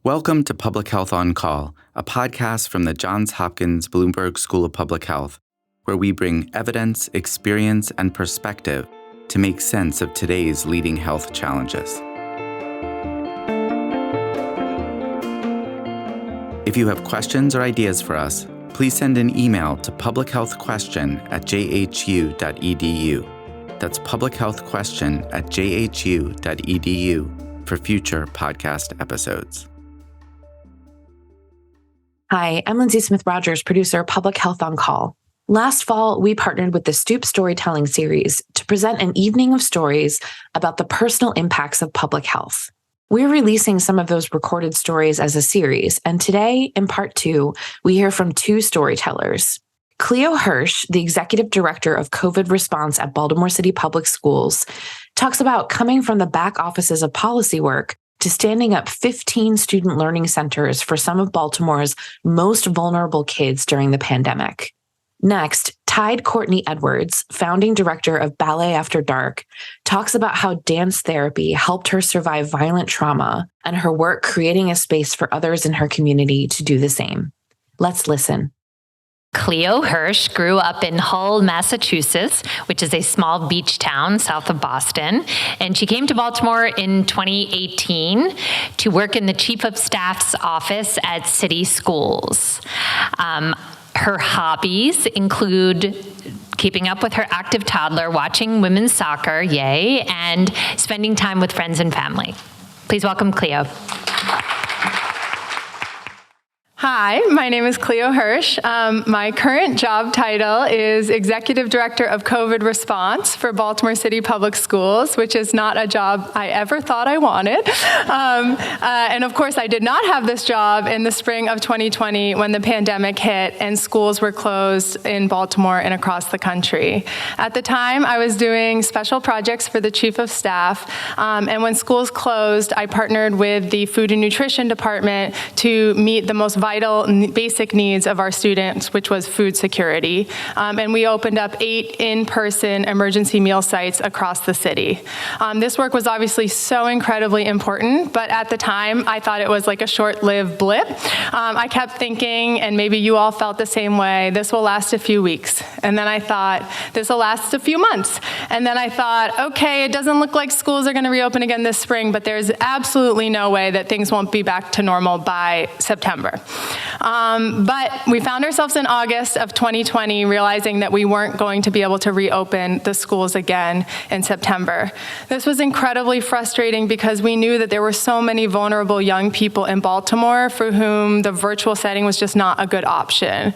Welcome to Public Health on Call, a podcast from the Johns Hopkins Bloomberg School of Public Health, where we bring evidence, experience, and perspective to make sense of today's leading health challenges. If you have questions or ideas for us, please send an email to publichealthquestion@jhu.edu. That's publichealthquestion@jhu.edu for future podcast episodes. Hi, I'm Lindsay Smith Rogers, producer of Public Health on Call. Last fall, we partnered with the Stoop Storytelling Series to present an evening of stories about the personal impacts of public health. We're releasing some of those recorded stories as a series, and today, in part 2, we hear from 2 storytellers. Cleo Hirsch, the executive director of COVID response at Baltimore City Public Schools, talks about coming from the back offices of policy work to standing up 15 student learning centers for some of Baltimore's most vulnerable kids during the pandemic. Next, Tide Courtney Edwards, founding director of Ballet After Dark, talks about how dance therapy helped her survive violent trauma and her work creating a space for others in her community to do the same. Let's listen. Cleo Hirsch grew up in Hull, Massachusetts, which is a small beach town south of Boston. And she came to Baltimore in 2018 to work in the Chief of Staff's office at City Schools. Her hobbies include keeping up with her active toddler, watching women's soccer, yay, and spending time with friends and family. Please welcome Cleo. Hi, my name is Cleo Hirsch. My current job title is Executive Director of COVID Response for Baltimore City Public Schools, which is not a job I ever thought I wanted. And of course, I did not have this job in the spring of 2020 when the pandemic hit and schools were closed in Baltimore and across the country. At the time, I was doing special projects for the Chief of Staff. And when schools closed, I partnered with the Food and Nutrition Department to meet the most vital basic needs of our students, which was food security. And we opened up 8 in-person emergency meal sites across the city. This work was obviously so incredibly important, but at the time, I thought it was like a short-lived blip. I kept thinking, and maybe you all felt the same way, this will last a few weeks. And then I thought, this will last a few months. And then I thought, okay, it doesn't look like schools are gonna reopen again this spring, but there's absolutely no way that things won't be back to normal by September. But we found ourselves in August of 2020 realizing that we weren't going to be able to reopen the schools again in September. This was incredibly frustrating because we knew that there were so many vulnerable young people in Baltimore for whom the virtual setting was just not a good option.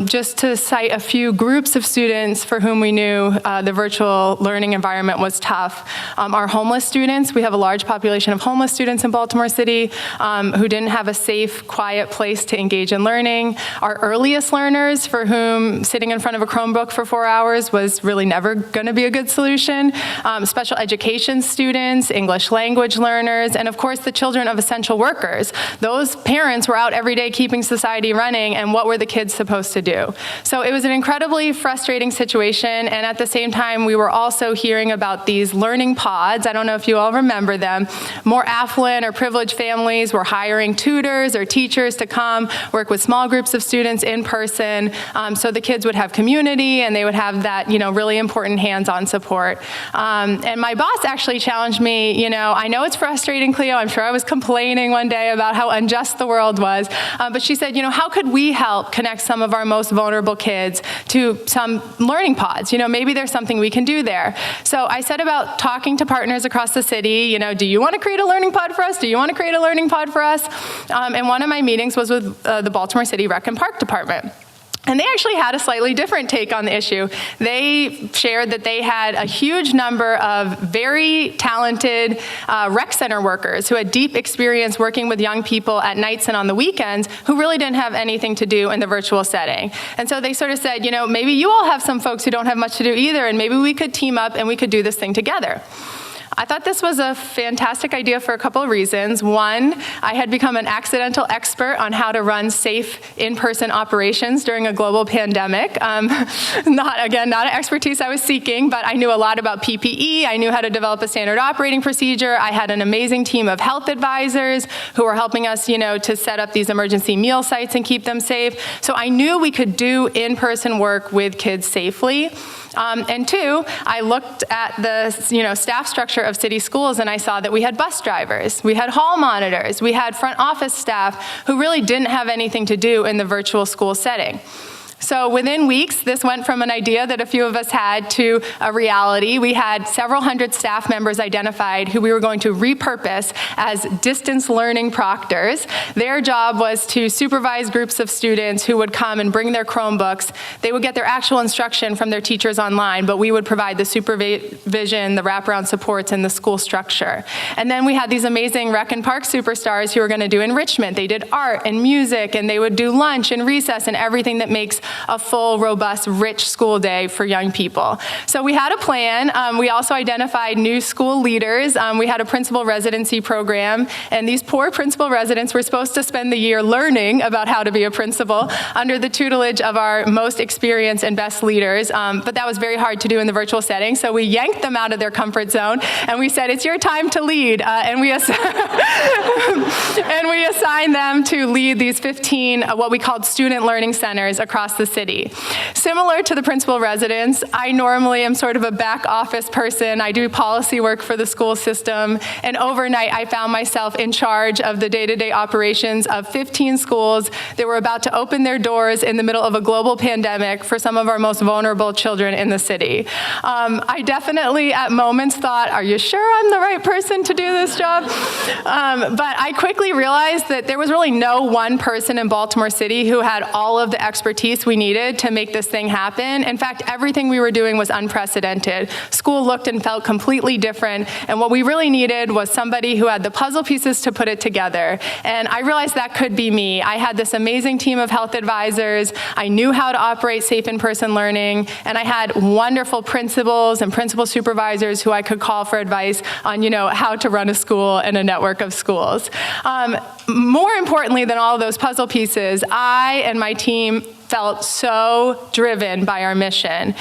Just to cite a few groups of students for whom we knew the virtual learning environment was tough. Our homeless students, we have a large population of homeless students in Baltimore City who didn't have a safe, quiet place to engage in learning. Our earliest learners, for whom sitting in front of a Chromebook for 4 hours was really never going to be a good solution. Special education students, English language learners, and of course the children of essential workers. Those parents were out every day keeping society running, and what were the kids supposed to do? So it was an incredibly frustrating situation, and at the same time we were also hearing about these learning pods. I don't know if you all remember them. More affluent or privileged families were hiring tutors or teachers to come work with small groups of students in person, so the kids would have community and they would have that, really important hands-on support. And my boss actually challenged me, I know it's frustrating, Cleo, I'm sure I was complaining one day about how unjust the world was, but she said, how could we help connect some of our most vulnerable kids to some learning pods? Maybe there's something we can do there. So I set about talking to partners across the city, do you want to create a learning pod for us? Do you want to create a learning pod for us? And one of my meetings was with the Baltimore City Rec and Park Department. And they actually had a slightly different take on the issue. They shared that they had a huge number of very talented rec center workers who had deep experience working with young people at nights and on the weekends who really didn't have anything to do in the virtual setting. And so they sort of said, maybe you all have some folks who don't have much to do either, and maybe we could team up and we could do this thing together. I thought this was a fantastic idea for a couple of reasons. One, I had become an accidental expert on how to run safe in-person operations during a global pandemic. Not an expertise I was seeking, but I knew a lot about PPE. I knew how to develop a standard operating procedure. I had an amazing team of health advisors who were helping us, to set up these emergency meal sites and keep them safe. So I knew we could do in-person work with kids safely. And two, I looked at the staff structure of city schools and I saw that we had bus drivers, we had hall monitors, we had front office staff who really didn't have anything to do in the virtual school setting. So within weeks, this went from an idea that a few of us had to a reality. We had several hundred staff members identified who we were going to repurpose as distance learning proctors. Their job was to supervise groups of students who would come and bring their Chromebooks. They would get their actual instruction from their teachers online, but we would provide the supervision, the wraparound supports, and the school structure. And then we had these amazing Rec and Park superstars who were going to do enrichment. They did art and music, and they would do lunch and recess and everything that makes a full, robust, rich school day for young people. So we had a plan. We also identified new school leaders. We had a principal residency program, and these poor principal residents were supposed to spend the year learning about how to be a principal under the tutelage of our most experienced and best leaders, but that was very hard to do in the virtual setting, so we yanked them out of their comfort zone, and we said, it's your time to lead, and we assigned them to lead these 15, what we called student learning centers across the city. Similar to the principal residents, I normally am sort of a back office person. I do policy work for the school system, and overnight I found myself in charge of the day-to-day operations of 15 schools that were about to open their doors in the middle of a global pandemic for some of our most vulnerable children in the city. I definitely at moments thought, are you sure I'm the right person to do this job? But I quickly realized that there was really no one person in Baltimore City who had all of the expertise we needed to make this thing happen. In fact, everything we were doing was unprecedented. School looked and felt completely different, and what we really needed was somebody who had the puzzle pieces to put it together. And I realized that could be me. I had this amazing team of health advisors. I knew how to operate safe in-person learning, and I had wonderful principals and principal supervisors who I could call for advice on, how to run a school and a network of schools. More importantly than all of those puzzle pieces, I and my team felt so driven by our mission.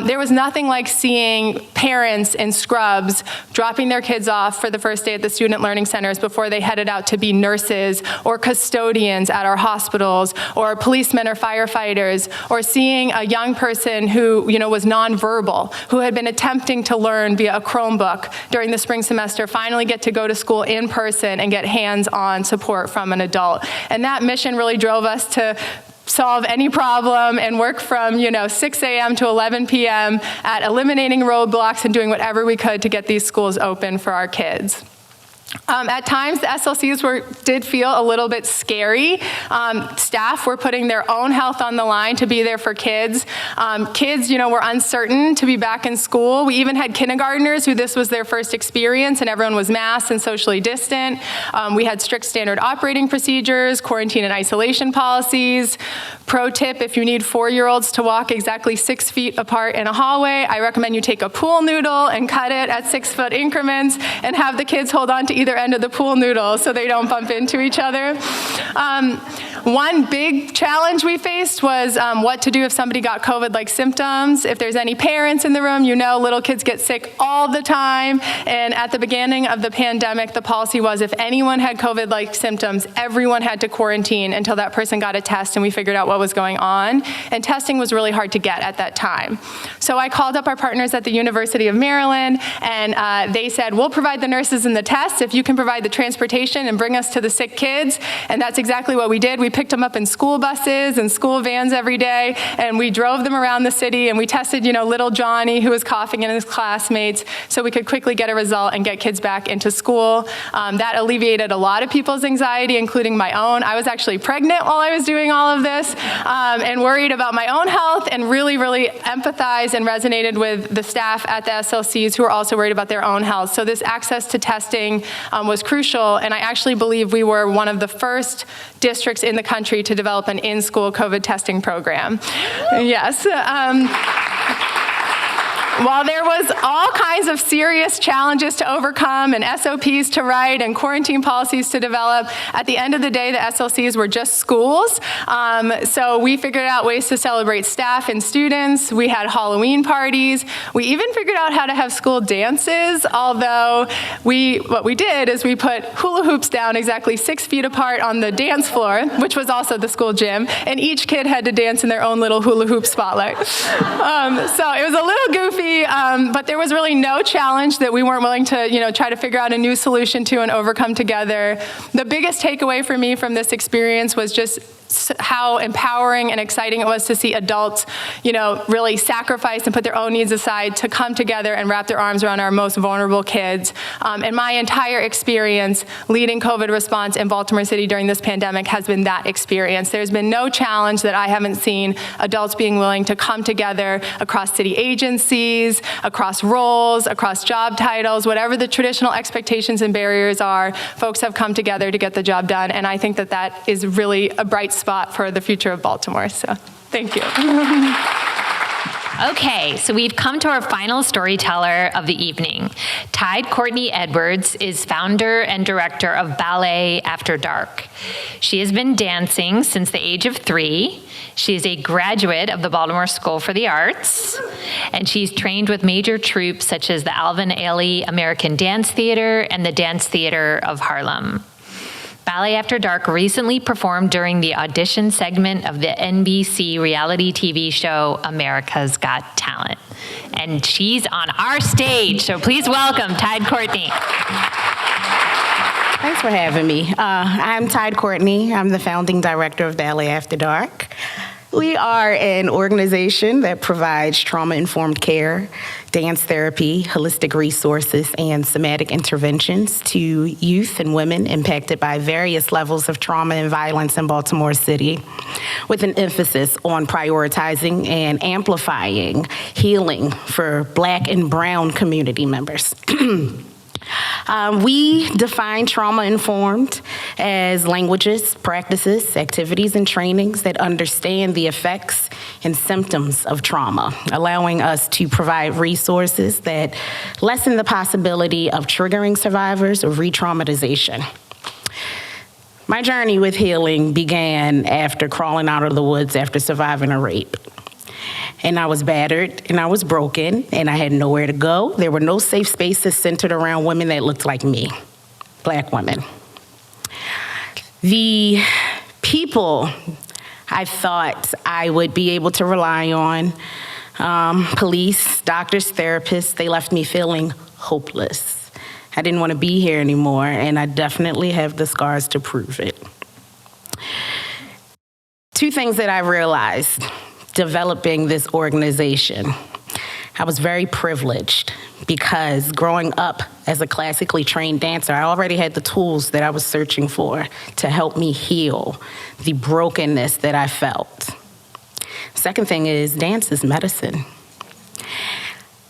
There was nothing like seeing parents in scrubs dropping their kids off for the first day at the student learning centers before they headed out to be nurses or custodians at our hospitals or policemen or firefighters, or seeing a young person who was nonverbal, who had been attempting to learn via a Chromebook during the spring semester, finally get to go to school in person and get hands-on support from an adult. And that mission really drove us to solve any problem and work from 6 a.m. to 11 p.m. at eliminating roadblocks and doing whatever we could to get these schools open for our kids. At times, the SLCs did feel a little bit scary. Staff were putting their own health on the line to be there for kids. Kids, were uncertain to be back in school. We even had kindergartners who this was their first experience, and everyone was masked and socially distant. We had strict standard operating procedures, quarantine and isolation policies. Pro tip, if you need 4-year-olds to walk exactly 6 feet apart in a hallway, I recommend you take a pool noodle and cut it at 6-foot increments and have the kids hold on to either end of the pool noodle so they don't bump into each other. One big challenge we faced was what to do if somebody got COVID-like symptoms. If there's any parents in the room, little kids get sick all the time. And at the beginning of the pandemic, the policy was if anyone had COVID-like symptoms, everyone had to quarantine until that person got a test and we figured out what was going on. And testing was really hard to get at that time. So I called up our partners at the University of Maryland, and they said, we'll provide the nurses and the tests if you can provide the transportation and bring us to the sick kids. And that's exactly what we did. We picked them up in school buses and school vans every day, and we drove them around the city, and we tested, little Johnny who was coughing and his classmates, so we could quickly get a result and get kids back into school. That alleviated a lot of people's anxiety, including my own. I was actually pregnant while I was doing all of this, and worried about my own health, and really, really empathized and resonated with the staff at the SLCs who were also worried about their own health. So this access to testing was crucial, and I actually believe we were one of the first districts in the country to develop an in-school COVID testing program. Yes. while there was all kinds of serious challenges to overcome and SOPs to write and quarantine policies to develop, at the end of the day, the SLCs were just schools. So we figured out ways to celebrate staff and students. We had Halloween parties. We even figured out how to have school dances, although what we did is we put hula hoops down exactly 6 feet apart on the dance floor, which was also the school gym, and each kid had to dance in their own little hula hoop spotlight. So it was a little goofy, but there was really no challenge that we weren't willing to, try to figure out a new solution to and overcome together. The biggest takeaway for me from this experience was just how empowering and exciting it was to see adults, really sacrifice and put their own needs aside to come together and wrap their arms around our most vulnerable kids. And my entire experience leading COVID response in Baltimore City during this pandemic has been that experience. There's been no challenge that I haven't seen adults being willing to come together across city agencies, across roles, across job titles, whatever the traditional expectations and barriers are, folks have come together to get the job done. And I think that is really a bright spot for the future of Baltimore. So thank you. Okay, so we've come to our final storyteller of the evening. Tide Courtney Edwards is founder and director of Ballet After Dark. She has been dancing since the age of 3. She is a graduate of the Baltimore School for the Arts, and she's trained with major troupes such as the Alvin Ailey American Dance Theater and the Dance Theater of Harlem. Ballet After Dark recently performed during the audition segment of the NBC reality TV show America's Got Talent. And she's on our stage, so please welcome Tide Courtney. Thanks for having me. I'm Tide Courtney. I'm the founding director of Ballet After Dark. We are an organization that provides trauma-informed care, dance therapy, holistic resources, and somatic interventions to youth and women impacted by various levels of trauma and violence in Baltimore City, with an emphasis on prioritizing and amplifying healing for Black and Brown community members. We define trauma-informed as languages, practices, activities, and trainings that understand the effects and symptoms of trauma, allowing us to provide resources that lessen the possibility of triggering survivors of re-traumatization. My journey with healing began after crawling out of the woods after surviving a rape. And I was battered, and I was broken, and I had nowhere to go. There were no safe spaces centered around women that looked like me, Black women. The people I thought I would be able to rely on, police, doctors, therapists, they left me feeling hopeless. I didn't want to be here anymore, and I definitely have the scars to prove it. 2 things that I realized developing this organization. I was very privileged because growing up as a classically trained dancer, I already had the tools that I was searching for to help me heal the brokenness that I felt. Second thing is, dance is medicine.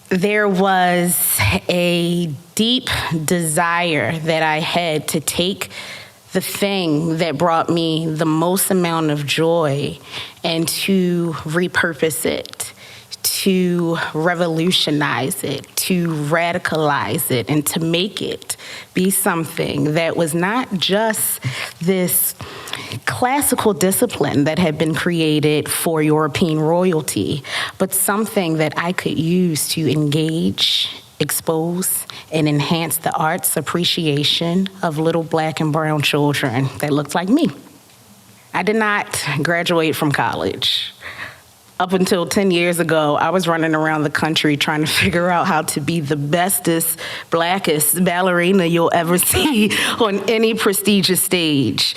There was a deep desire that I had to take the thing that brought me the most amount of joy and to repurpose it, to revolutionize it, to radicalize it, and to make it be something that was not just this classical discipline that had been created for European royalty, but something that I could use to engage, expose, and enhance the arts appreciation of little Black and brown children that looked like me. I did not graduate from college. Up until 10 years ago, I was running around the country trying to figure out how to be the bestest, Blackest ballerina you'll ever see on any prestigious stage.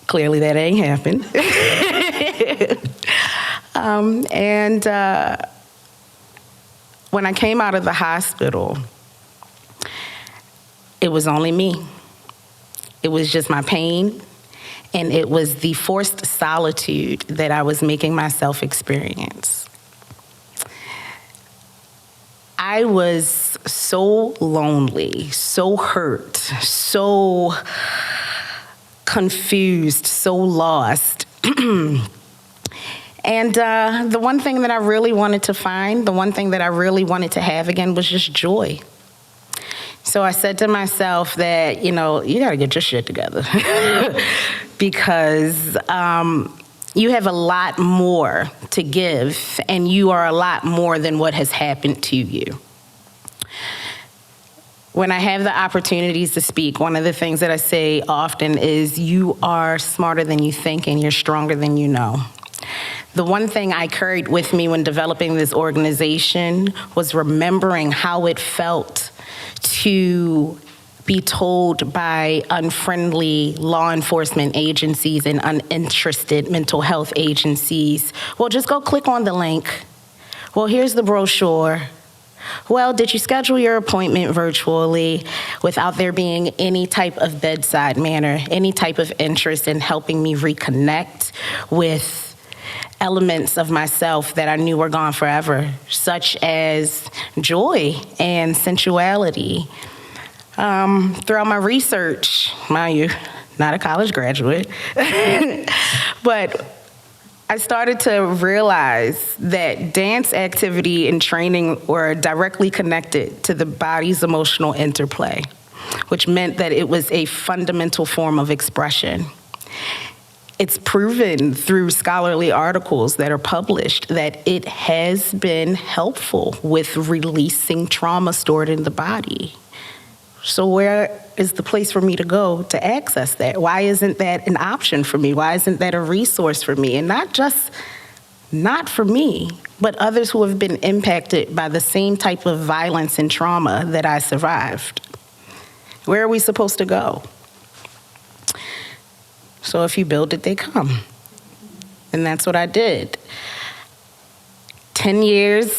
Clearly that ain't happened. When I came out of the hospital, it was only me. It was just my pain, and it was the forced solitude that I was making myself experience. I was so lonely, so hurt, so confused, so lost. And the one thing that I really wanted to find, the one thing that I really wanted to have again was just joy. So I said to myself that, you got to get your shit together because you have a lot more to give, and you are a lot more than what has happened to you. When I have the opportunities to speak, one of the things that I say often is you are smarter than you think and you're stronger than you know. The one thing I carried with me when developing this organization was remembering how it felt to be told by unfriendly law enforcement agencies and uninterested mental health agencies, well, just go click on the link. Well, here's the brochure. Well, did you schedule your appointment virtually without there being any type of bedside manner, any type of interest in helping me reconnect with elements of myself that I knew were gone forever, such as joy and sensuality? Throughout my research, mind you, not a college graduate, but I started to realize that dance activity and training were directly connected to the body's emotional interplay, which meant that it was a fundamental form of expression. It's proven through scholarly articles that are published that it has been helpful with releasing trauma stored in the body. So where is the place for me to go to access that? Why isn't that an option for me? Why isn't that a resource for me? And not for me, but others who have been impacted by the same type of violence and trauma that I survived. Where are we supposed to go? So if you build it, they come. And that's what I did.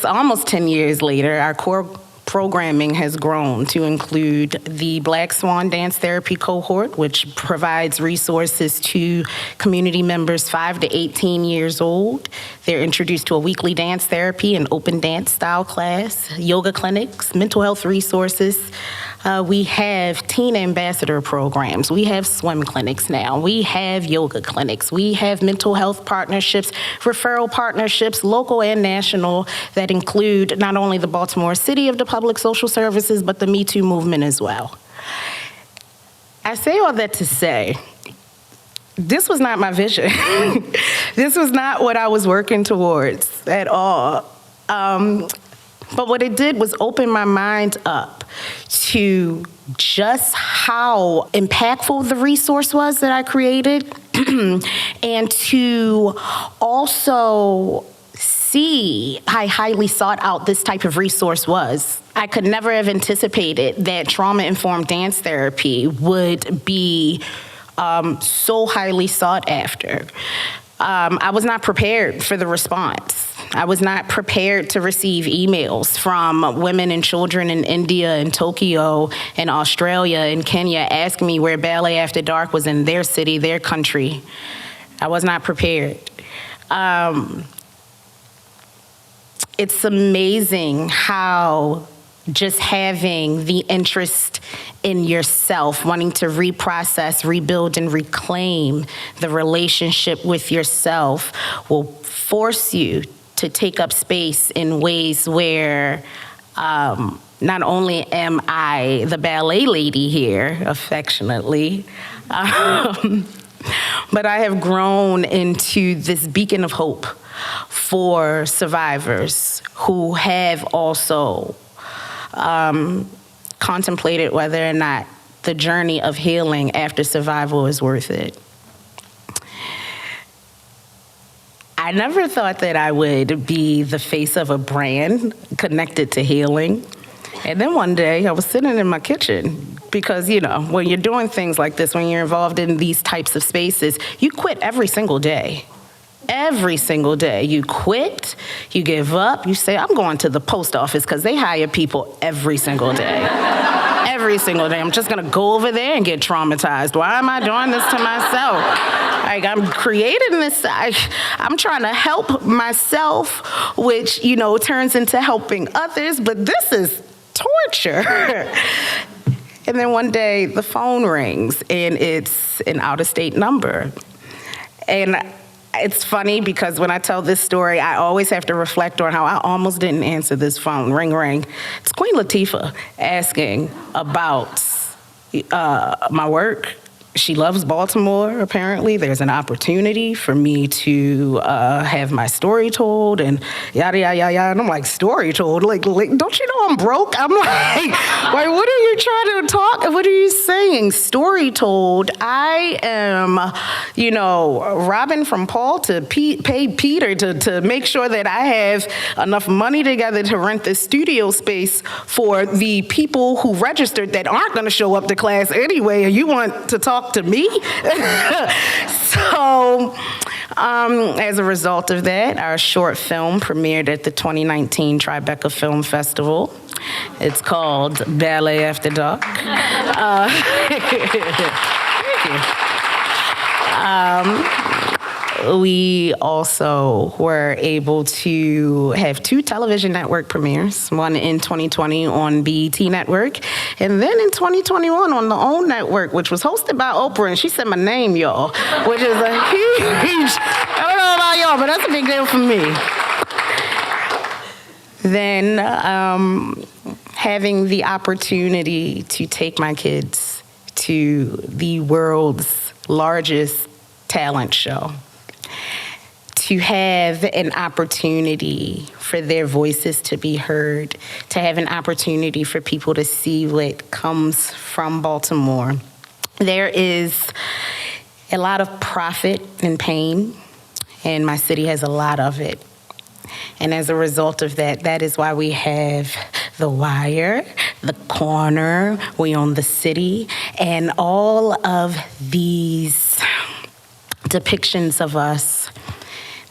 almost 10 years later, our core programming has grown to include the Black Swan Dance Therapy Cohort, which provides resources to community members 5 to 18 years old. They're introduced to a weekly dance therapy and open dance style class, yoga clinics, mental health resources. We have teen ambassador programs. We have swim clinics now. We have yoga clinics. We have mental health partnerships, referral partnerships, local and national, that include not only the Baltimore City of the Public Social Services, but the Me Too movement as well. I say all that to say, this was not my vision. This was not what I was working towards at all. But what it did was open my mind up to just how impactful the resource was that I created, and to also see how highly sought out this type of resource was. I could never have anticipated that trauma-informed dance therapy would be so highly sought after. I was not prepared for the response. I was not prepared to receive emails from women and children in India and Tokyo and Australia and Kenya asking me where Ballet After Dark was in their city, their country. I was not prepared. It's amazing how just having the interest in yourself, wanting to reprocess, rebuild, and reclaim the relationship with yourself will force you to take up space in ways where not only am I the ballet lady here, affectionately, but I have grown into this beacon of hope for survivors who have also contemplated whether or not the journey of healing after survival is worth it. I never thought that I would be the face of a brand connected to healing. And then one day I was sitting in my kitchen because, when you're doing things like this, when you're involved in these types of spaces, you quit every single day. Every single day. You quit, you give up, you say, I'm going to the post office because they hire people every single day. Every single day. I'm just going to go over there and get traumatized. Why am I doing this to myself? Like, I'm creating this, I'm trying to help myself, which, turns into helping others, but this is torture. And then one day the phone rings and it's an out-of-state number. And It's funny because when I tell this story, I always have to reflect on how I almost didn't answer this phone. Ring, ring. It's Queen Latifah asking about my work. She loves Baltimore, apparently. There's an opportunity for me to have my story told and yada, yada, yada, yada. And I'm like, story told? Like, don't you know I'm broke? I'm like, what are you trying to talk? What are you saying? Story told. I am, robbing from Paul to pay Peter to make sure that I have enough money together to rent the studio space for the people who registered that aren't going to show up to class anyway, and you want to talk to me? So, as a result of that, our short film premiered at the 2019 Tribeca Film Festival. It's called Ballet After Dark. We also were able to have 2 television network premieres, one in 2020 on BET Network, and then in 2021 on the OWN Network, which was hosted by Oprah, and she said my name, y'all, which is a huge, I don't know about y'all, but that's a big deal for me. Then having the opportunity to take my kids to the world's largest talent show, to have an opportunity for their voices to be heard, to have an opportunity for people to see what comes from Baltimore. There is a lot of profit and pain, and my city has a lot of it. And as a result of that, that is why we have The Wire, The Corner, We Own the City, and all of these depictions of us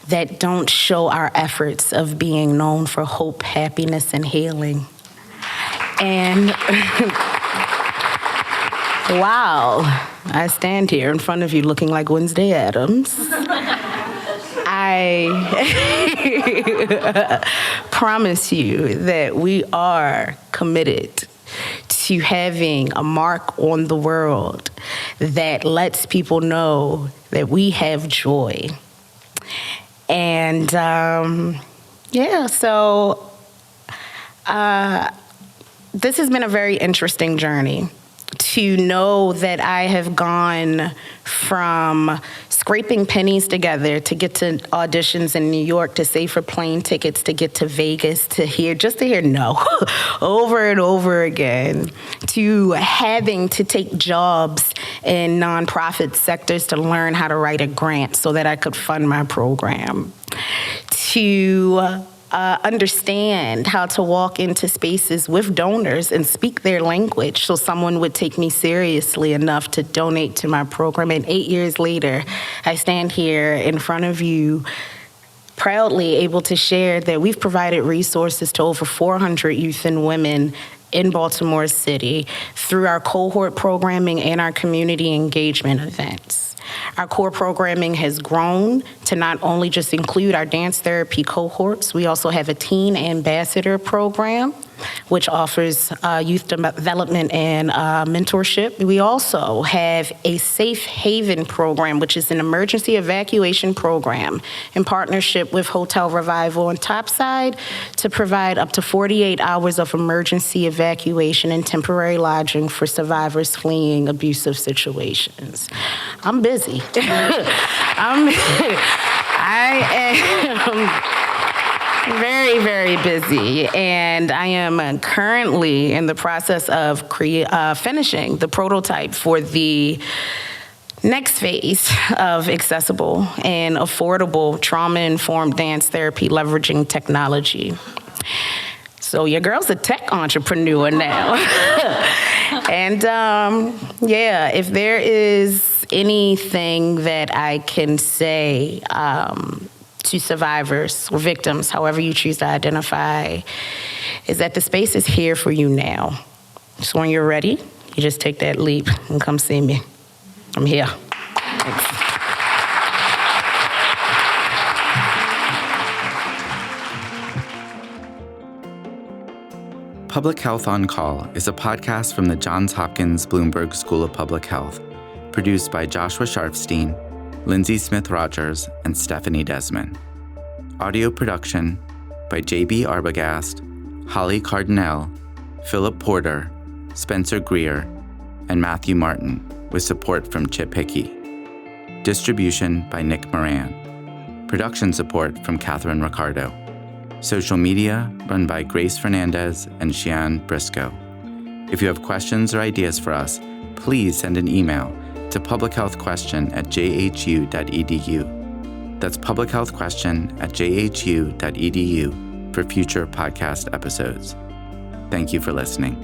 that don't show our efforts of being known for hope, happiness, and healing. And while I stand here in front of you looking like Wednesday Addams, I promise you that we are committed to having a mark on the world that lets people know that we have joy. And so this has been a very interesting journey, to know that I have gone from scraping pennies together to get to auditions in New York, to save for plane tickets, to get to Vegas, to hear no over and over again, to having to take jobs in nonprofit sectors to learn how to write a grant so that I could fund my program, to understand how to walk into spaces with donors and speak their language so someone would take me seriously enough to donate to my program. And 8 years later, I stand here in front of you proudly able to share that we've provided resources to over 400 youth and women in Baltimore City through our cohort programming and our community engagement events. Our core programming has grown to not only just include our dance therapy cohorts, we also have a teen ambassador program, which offers youth development and mentorship. We also have a Safe Haven program, which is an emergency evacuation program in partnership with Hotel Revival and Topside to provide up to 48 hours of emergency evacuation and temporary lodging for survivors fleeing abusive situations. I'm busy. I am very, very busy, and I am currently in the process of finishing the prototype for the next phase of accessible and affordable trauma-informed dance therapy leveraging technology. So your girl's a tech entrepreneur now. And if there is anything that I can say to survivors or victims, however you choose to identify, is that the space is here for you now. So when you're ready, you just take that leap and come see me. I'm here. Thanks. Public Health on Call is a podcast from the Johns Hopkins Bloomberg School of Public Health, produced by Joshua Sharfstein, Lindsay Smith Rogers, and Stephanie Desmond. Audio production by J.B. Arbogast, Holly Cardinale, Philip Porter, Spencer Greer, and Matthew Martin, with support from Chip Hickey. Distribution by Nick Moran. Production support from Catherine Ricardo. Social media run by Grace Fernandez and Shian Briscoe. If you have questions or ideas for us, please send an email to publichealthquestion@jhu.edu. That's publichealthquestion@jhu.edu for future podcast episodes. Thank you for listening.